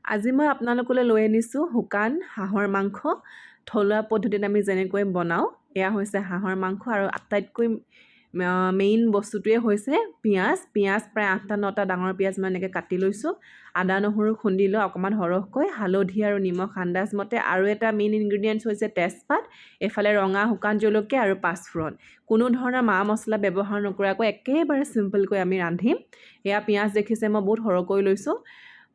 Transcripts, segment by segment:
আজি মই আপোনালোকলৈ লৈ আনিছোঁ শুকান হাঁহৰ মাংস থলুৱা পদ্ধতিত আমি যেনেকৈ বনাওঁ এয়া হৈছে হাঁহৰ মাংস আৰু আটাইতকৈ মেইন বস্তুটোৱে হৈছে পিঁয়াজ প্ৰায় 8টা 9টা ডাঙৰ পিঁয়াজ মই এনেকৈ কাটি লৈছোঁ আদা নহৰু খুন্দি লৈ অকণমান সৰহকৈ হালধি আৰু নিমখ আন্দাজমতে আৰু এটা মেইন ইনগ্ৰিডিয়েণ্টছ হৈছে তেজপাত এফালে ৰঙা শুকান জলকীয়া আৰু পাঁচফোৰণ কোনো ধৰণৰ মা মছলা ব্যৱহাৰ নকৰাকৈ একেবাৰে চিম্পলকৈ আমি ৰান্ধিম এয়া পিঁয়াজ দেখিছে মই বহুত সৰহকৈ লৈছোঁ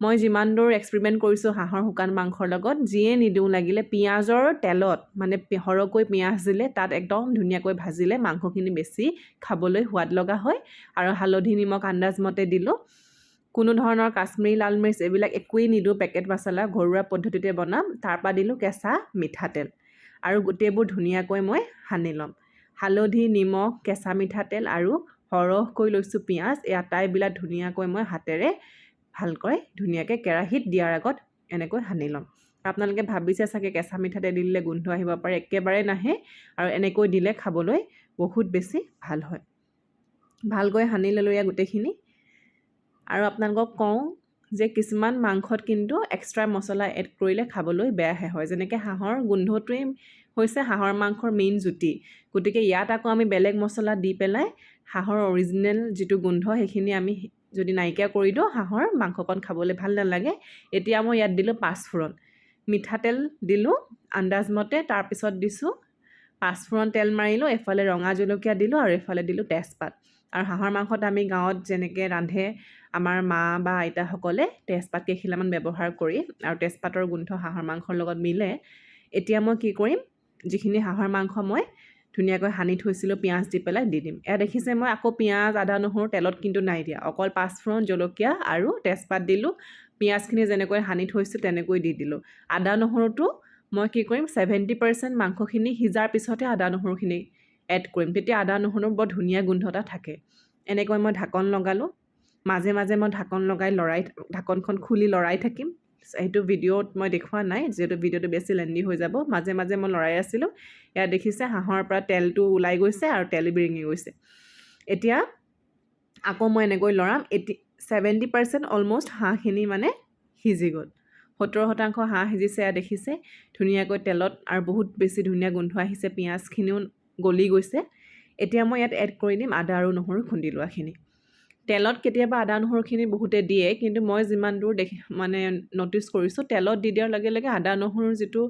মই যিমান দূৰ এক্সপেৰিমেণ্ট কৰিছোঁ হাঁহৰ শুকান মাংসৰ লগত যিয়ে নিদিওঁ লাগিলে পিঁয়াজৰ তেলত মানে সৰহকৈ পিঁয়াজ দিলে তাত একদম ধুনীয়াকৈ ভাজিলে মাংসখিনি বেছি খাবলৈ সোৱাদ লগা হয় আৰু হালধি নিমখ আন্দাজমতে দিলোঁ কোনো ধৰণৰ কাশ্মীৰী লাল মিৰ্চ এইবিলাক একোৱেই নিদিওঁ পেকেট মছলা ঘৰুৱা পদ্ধতিতে বনাম তাৰপৰা দিলোঁ কেঁচা মিঠাতেল আৰু গোটেইবোৰ ধুনীয়াকৈ মই সানি ল'ম হালধি নিমখ কেঁচা মিঠাতেল আৰু সৰহকৈ লৈছোঁ পিঁয়াজ এই আটাইবিলাক ধুনীয়াকৈ মই হাতেৰে ভালকৈ ধুনীয়াকৈ কেৰাহীত দিয়াৰ আগত এনেকৈ সানি ল'ম আপোনালোকে ভাবিছে চাগে কেঁচা মিঠাতেল দিলে গোন্ধ আহিব পাৰে একেবাৰে নাহে আৰু এনেকৈ দিলে খাবলৈ বহুত বেছি ভাল হয় ভালকৈ সানি ল'লোঁ এয়া গোটেইখিনি আৰু আপোনালোকক কওঁ যে কিছুমান মাংসত কিন্তু এক্সট্ৰা মছলা এড কৰিলে খাবলৈ বেয়াহে হয় যেনেকৈ হাঁহৰ গোন্ধটোৱেই হৈছে হাঁহৰ মাংসৰ মেইন জুতি গতিকে ইয়াত আকৌ আমি বেলেগ মছলা দি পেলাই হাঁহৰ অৰিজিনেল যিটো গোন্ধ সেইখিনি আমি যদি নাইকিয়া কৰি দিওঁ হাঁহৰ মাংসকণ খাবলৈ ভাল নালাগে এতিয়া মই ইয়াত দিলোঁ পাঁচফোৰণ মিঠাতেল দিলোঁ আন্দাজমতে তাৰপিছত দিছোঁ পাঁচফোৰণ তেল মাৰিলোঁ এফালে ৰঙা জলকীয়া দিলোঁ আৰু এফালে দিলোঁ তেজপাত আৰু হাঁহৰ মাংসত আমি গাঁৱত যেনেকৈ ৰান্ধে আমাৰ মা বা আইতাসকলে তেজপাত কেইখিলামান ব্যৱহাৰ কৰি আৰু তেজপাতৰ গোন্ধ হাঁহৰ মাংসৰ লগত মিলে এতিয়া মই কি কৰিম যিখিনি হাঁহৰ মাংস মই ধুনীয়াকৈ সানি থৈছিলোঁ পিঁয়াজ দি পেলাই দি দিম এয়া দেখিছে মই আকৌ পিঁয়াজ আদা নহৰু তেলত কিন্তু নাই দিয়া অকল পাঁচফোৰণ জলকীয়া আৰু তেজপাত দিলোঁ পিঁয়াজখিনি যেনেকৈ সানি থৈছোঁ তেনেকৈ দি দিলোঁ আদা নহৰুটো মই কি কৰিম 70% মাংসখিনি সিজাৰ পিছতহে আদা নহৰুখিনি এড কৰিম তেতিয়া আদা নহৰুৰ বৰ ধুনীয়া গোন্ধ এটা থাকে এনেকৈ মই ঢাকন লগালোঁ মাজে মাজে মই ঢাকন লগাই ঢাকনখন খুলি লৰাই থাকিম সেইটো ভিডিঅ'ত মই দেখুওৱা নাই যিহেতু ভিডিঅ'টো বেছি লেণ্ডি হৈ যাব মাজে মাজে মই লৰাই আছিলোঁ এয়া দেখিছে হাঁহৰ পৰা তেলটো ওলাই গৈছে আৰু তেল বিৰিঙি গৈছে এতিয়া আকৌ মই এনেকৈ লৰাম 70% অলম'ষ্ট হাঁহখিনি মানে সিজি গ'ল 70% হাঁহ সিজিছে এয়া দেখিছে ধুনীয়াকৈ তেলত আৰু বহুত বেছি ধুনীয়া গোন্ধ আহিছে পিঁয়াজখিনিও গলি গৈছে এতিয়া মই ইয়াত এড কৰি দিম আদা আৰু নহৰু খুন্দি লোৱাখিনি তেলত কেতিয়াবা আদা নহৰুখিনি বহুতে দিয়ে কিন্তু মই যিমান দূৰ মানে ন'টিছ কৰিছোঁ তেলত দি দিয়াৰ লগে লগে আদা নহৰুৰ যিটো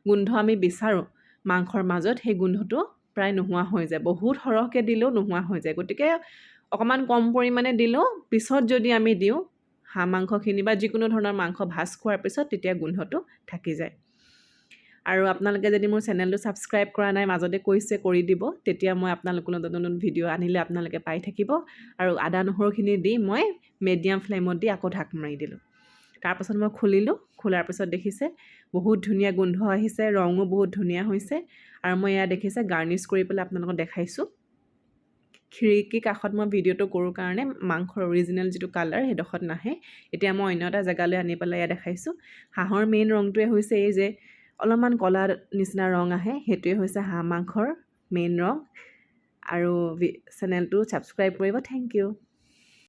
গোন্ধ আমি বিচাৰোঁ মাংসৰ মাজত সেই গোন্ধটো প্ৰায় নোহোৱা হৈ যায় বহুত সৰহকৈ দিলেও নোহোৱা হৈ যায় গতিকে অকণমান কম পৰিমাণে দিলেও পিছত যদি আমি দিওঁ হাঁহ মাংসখিনি বা যিকোনো ধৰণৰ মাংস ভাজ খোৱাৰ পিছত তেতিয়া গোন্ধটো থাকি যায় আৰু আপোনালোকে যদি মোৰ চেনেলটো ছাবস্ক্ৰাইব কৰা নাই মাজতে কৈছে কৰি দিব তেতিয়া মই আপোনালোকৰ নতুন নতুন ভিডিঅ' আনিলে আপোনালোকে পাই থাকিব আৰু আদা নহৰুখিনি দি মই মিডিয়াম ফ্লেমত দি আকৌ ঢাক মাৰি দিলোঁ তাৰপাছত মই খুলিলোঁ খোলাৰ পিছত দেখিছে বহুত ধুনীয়া গোন্ধ আহিছে ৰঙো বহুত ধুনীয়া হৈছে আৰু মই এয়া দেখিছে গাৰ্নিছ কৰি পেলাই আপোনালোকক দেখাইছোঁ খিৰিকী কাষত মই ভিডিঅ'টো কৰোঁ কাৰণে মাংসৰ অৰিজিনেল যিটো কালাৰ সেইডোখৰত নাহে এতিয়া মই অন্য এটা জেগালৈ আনি পেলাই এয়া দেখাইছোঁ হাঁহৰ মেইন ৰংটোৱে হৈছে এই যে অলপমান ক'লা নিচিনা ৰং আহে সেইটোৱে হৈছে হাঁহ মাংসৰ মেইন ৰং আৰু চেনেলটো ছাবস্ক্ৰাইব কৰিব থেংক ইউ